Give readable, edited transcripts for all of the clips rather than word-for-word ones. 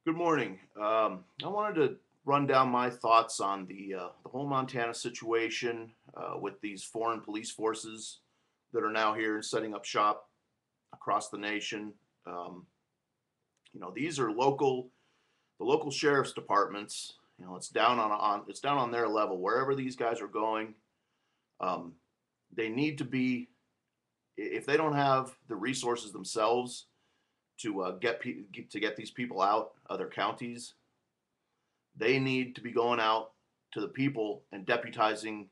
Good morning. I wanted to run down my thoughts on the whole Montana situation with these foreign police forces that are now here and setting up shop across the nation. Um, these are the local sheriff's departments. It's down on it's down on their level wherever these guys are going. Um, they need to be if they don't have the resources themselves to get these people out of their counties. They need to be going out to the people and deputizing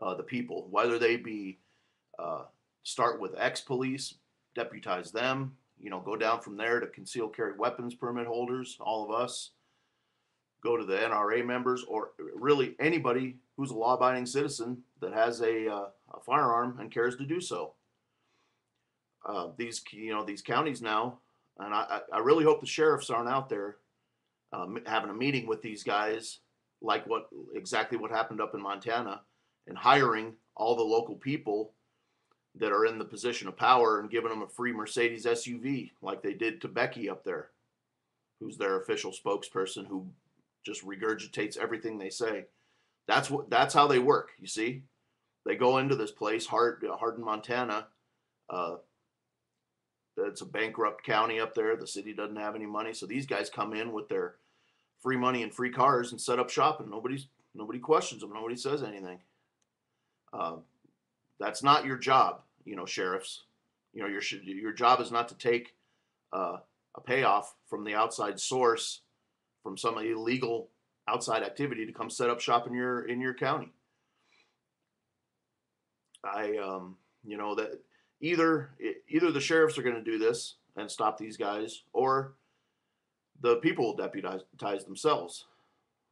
the people, whether they be uh, start with ex-police, deputize them, go down from there to concealed carry weapons permit holders, all of us, go to the NRA members, or really anybody who's a law-abiding citizen that has a firearm and cares to do so. These counties now, and I really hope the sheriffs aren't out there having a meeting with these guys, like exactly what happened up in Montana, and hiring all the local people that are in the position of power and giving them a free Mercedes SUV, like they did to Becky up there, who's their official spokesperson, who just regurgitates everything they say. That's how they work. You see, they go into this place, Hardin, Montana. Uh, it's a bankrupt county up there. The city doesn't have any money, so these guys come in with their free money and free cars and set up shop, and nobody questions them. Nobody says anything. Uh, that's not your job, sheriffs. Your job is not to take a payoff from the outside source, from some illegal outside activity, to come set up shop in your county. I that either the sheriffs are going to do this and stop these guys, or the people will deputize themselves.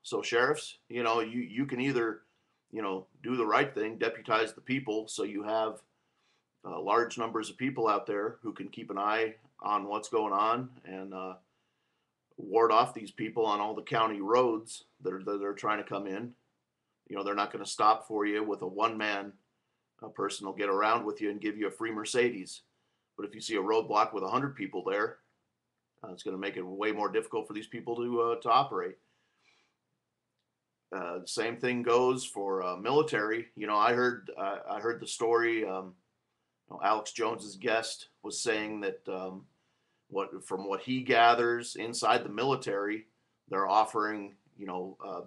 So sheriffs, you can either, do the right thing, deputize the people, so you have large numbers of people out there who can keep an eye on what's going on and ward off these people on all the county roads that are trying to come in. They're not going to stop for you with a one-man person will get around with you and give you a free Mercedes. But if you see a roadblock with 100 people there, it's going to make it way more difficult for these people to operate. Same thing goes for military. I heard the story. Alex Jones's guest was saying that from what he gathers inside the military, they're offering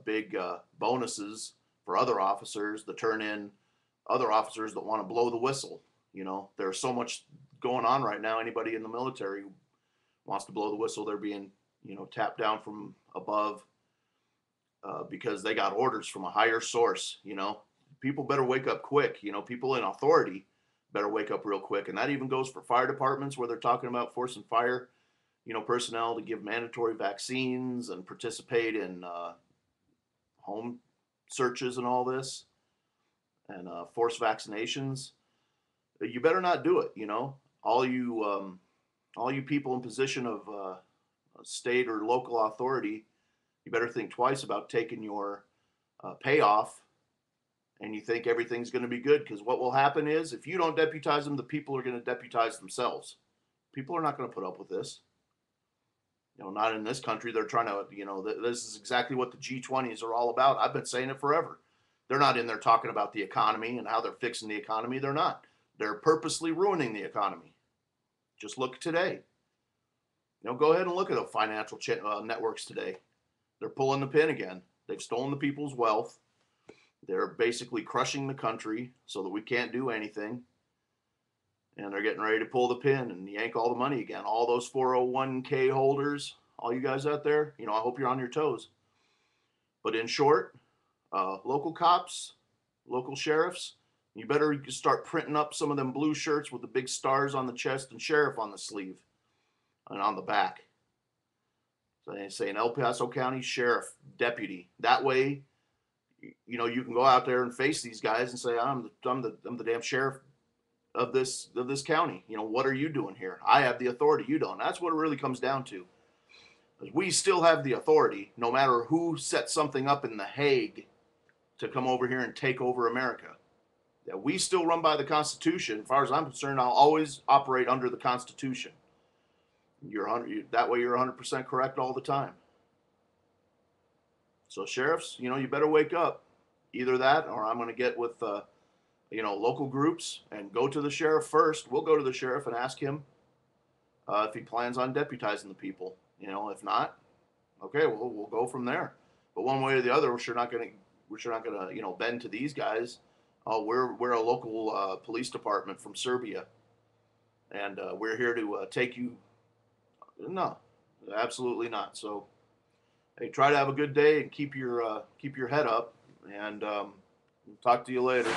big bonuses for other officers that turn in other officers that want to blow the whistle. There's so much going on right now. Anybody in the military who wants to blow the whistle, they're being tapped down from above because they got orders from a higher source. People better wake up quick. People in authority better wake up real quick, and that even goes for fire departments, where they're talking about forcing fire personnel to give mandatory vaccines and participate in home searches and all this, and forced vaccinations. You better not do it. All you people in position of state or local authority, you better think twice about taking your payoff, and you think everything's going to be good, because what will happen is, if you don't deputize them, the people are going to deputize themselves. People are not going to put up with this. Not in this country. They're trying to, this is exactly what the G20s are all about. I've been saying it forever. They're not in there talking about the economy and how they're fixing the economy. They're not. They're purposely ruining the economy. Just look today. Go ahead and look at the financial networks today. They're pulling the pin again. They've stolen the people's wealth. They're basically crushing the country so that we can't do anything. And they're getting ready to pull the pin and yank all the money again. All those 401k holders, all you guys out there, I hope you're on your toes. But in short, local cops, local sheriffs, you better start printing up some of them blue shirts with the big stars on the chest and sheriff on the sleeve and on the back. So they say an El Paso County Sheriff Deputy. That way, you can go out there and face these guys and say, I'm the damn sheriff of this county. What are you doing here? I have the authority. You don't. That's what it really comes down to. We still have the authority, no matter who sets something up in The Hague to come over here and take over America. That we still run by the Constitution. As far as I'm concerned, I'll always operate under the Constitution. That way you're 100% correct all the time. So sheriffs, you better wake up. Either that, or I'm going to get with local groups and go to the sheriff first. We'll go to the sheriff and ask him if he plans on deputizing the people. If not, okay, we'll go from there. But one way or the other, we're sure not gonna bend to these guys. Oh, we're a local police department from Serbia, and we're here to take you. No, absolutely not. So hey, try to have a good day and keep your head up. And talk to you later.